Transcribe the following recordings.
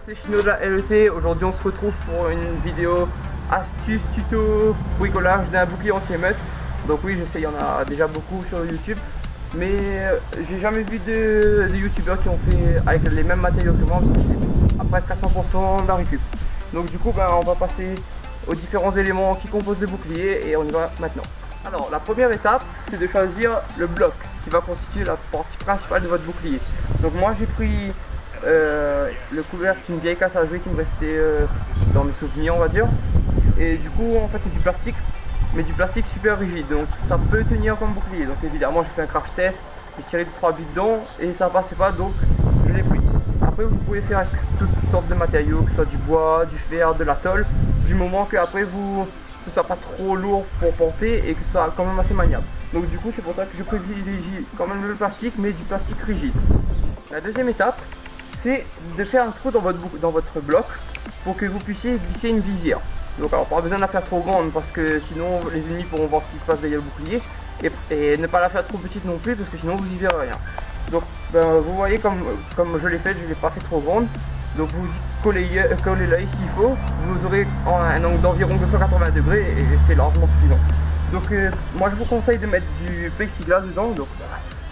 c'est Chino de la LET. Aujourd'hui on se retrouve pour une vidéo astuce, tuto, bricolage d'un bouclier anti-émeute. Donc oui, je sais, il y en a déjà beaucoup sur YouTube, mais j'ai jamais vu de youtubeurs qui ont fait avec les mêmes matériaux que moi, à presque à 100% de la récup. Donc du coup on va passer aux différents éléments qui composent le bouclier et on y va maintenant. Alors la première étape, c'est de choisir le bloc qui va constituer la partie principale de votre bouclier. Donc moi j'ai pris le couvercle d'une vieille casse à jouer qui me restait dans mes souvenirs, on va dire. Et du coup en fait c'est du plastique, mais du plastique super rigide, donc ça peut tenir comme bouclier. Donc évidemment j'ai fait un crash test, j'ai tiré 2-3 billes dedans et ça passait pas, donc je l'ai pris. Après vous pouvez faire avec toutes sortes de matériaux, que ce soit du bois, du fer, de la tôle, du moment que après ce soit pas trop lourd pour porter et que ce soit quand même assez maniable. Donc du coup c'est pour ça que je privilégie quand même le plastique, mais du plastique rigide. La deuxième étape, c'est de faire un trou dans votre bloc pour que vous puissiez glisser une visière. Donc alors pas besoin de la faire trop grande parce que sinon les ennemis pourront voir ce qui se passe derrière le bouclier, et ne pas la faire trop petite non plus parce que sinon vous n'y verrez rien. Donc vous voyez comme je l'ai fait, je ne l'ai pas fait trop grande. Donc vous collez l'œil s'il faut, vous aurez un angle d'environ 280 degrés et c'est largement suffisant. Donc moi je vous conseille de mettre du plexiglas dedans. Donc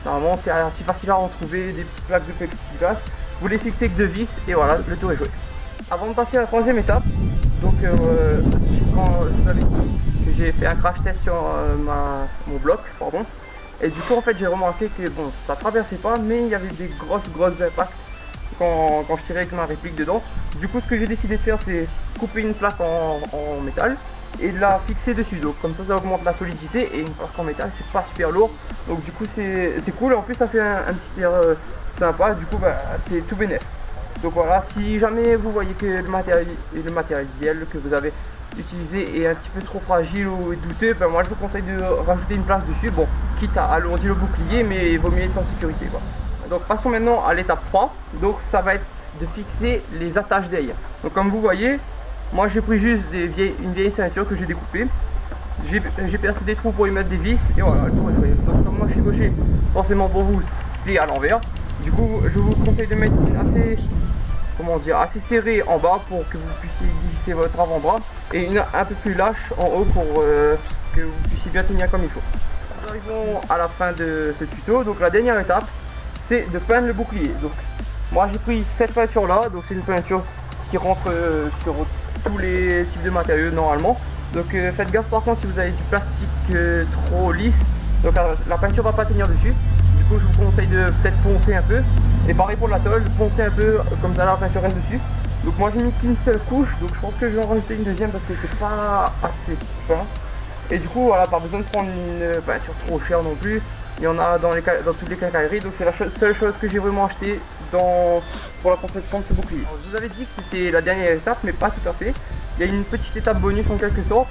normalement c'est assez facile à retrouver, des petites plaques de plexiglas. Vous les fixez avec 2 vis et voilà, le tour est joué. Avant de passer à la troisième étape, donc quand vous avez dit que j'ai fait un crash test sur mon bloc, pardon, et du coup en fait j'ai remarqué que bon, ça traversait pas, mais il y avait des grosses impacts quand je tirais avec ma réplique dedans. Du coup ce que j'ai décidé de faire, c'est couper une plaque en métal et de la fixer dessus. Donc comme ça augmente la solidité, et une plaque en métal c'est pas super lourd, donc du coup c'est cool. En plus ça fait un petit air sympa, du coup c'est tout bénef. Donc voilà, si jamais vous voyez que le matériel que vous avez utilisé est un petit peu trop fragile ou douteux, moi je vous conseille de rajouter une plaque dessus, bon, quitte à alourdir le bouclier, mais il vaut mieux être en sécurité, quoi. Donc passons maintenant à l'étape 3, donc ça va être de fixer les attaches derrière. Donc comme vous voyez, moi j'ai pris juste une vieille ceinture que j'ai découpée, j'ai percé des trous pour y mettre des vis, et voilà, le tour est joué. Donc comme moi je suis gaucher, forcément pour vous c'est à l'envers. Du coup je vous conseille de mettre une assez serré en bas pour que vous puissiez glisser votre avant-bras, et une un peu plus lâche en haut pour que vous puissiez bien tenir comme il faut. Nous arrivons à la fin de ce tuto. Donc la dernière étape, c'est de peindre le bouclier. Donc moi j'ai pris cette peinture là, donc c'est une peinture qui rentre sur tous les types de matériaux normalement. Donc faites gaffe par contre si vous avez du plastique trop lisse, donc la peinture va pas tenir dessus. Du coup je vous conseille de peut-être poncer un peu, et pareil pour la tôle, poncer un peu comme ça la peinture reste dessus. Donc moi j'ai mis qu'une seule couche, donc je pense que je vais en rajouter une deuxième parce que c'est pas assez fin. Et du coup voilà, pas besoin de prendre une peinture trop chère non plus, il y en a dans toutes les quincailleries. Donc c'est la seule chose que j'ai vraiment acheté pour la confection de ce bouclier. Alors, je vous avais dit que c'était la dernière étape, mais pas tout à fait. Il y a une petite étape bonus en quelque sorte.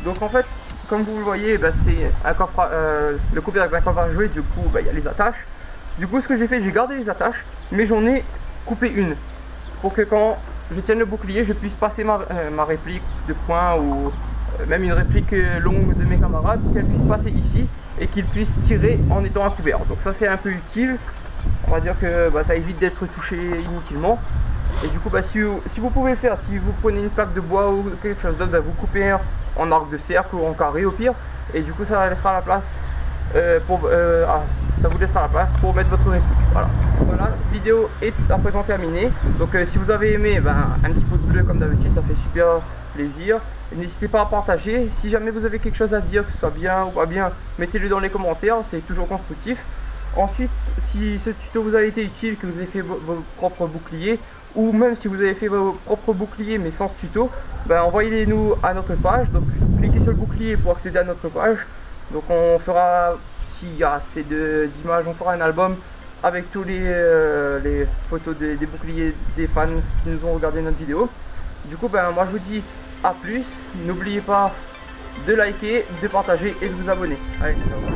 Donc en fait, comme vous le voyez, c'est un coffre, le couvercle d'un coffre à jouer. Du coup il y a les attaches. Du coup ce que j'ai fait, j'ai gardé les attaches, mais j'en ai coupé une pour que quand je tienne le bouclier, je puisse passer ma réplique de poing, ou même une réplique longue de mes camarades, qu'elle puisse passer ici et qu'ils puissent tirer en étant à couvert. Donc ça c'est un peu utile, on va dire que ça évite d'être touché inutilement. Et du coup si vous pouvez le faire, si vous prenez une plaque de bois ou quelque chose d'autre, vous coupez en arc de cercle ou en carré au pire, et du coup ça laissera la place ça vous laissera la place pour mettre votre réplique. Voilà, cette vidéo est à présent terminée. Donc si vous avez aimé, un petit pouce bleu comme d'habitude, ça fait super plaisir. N'hésitez pas à partager. Si jamais vous avez quelque chose à dire, que ce soit bien ou pas bien, mettez-le dans les commentaires, c'est toujours constructif. Ensuite, si ce tuto vous a été utile, que vous avez fait vos propres boucliers, ou même si vous avez fait vos propres boucliers mais sans ce tuto, envoyez-les nous à notre page. Donc cliquez sur le bouclier pour accéder à notre page. Donc on fera, s'il y a assez d'images, on fera un album avec tous les photos des boucliers des fans qui nous ont regardé notre vidéo. Du coup moi je vous dis à plus, n'oubliez pas de liker, de partager et de vous abonner. Allez, ciao.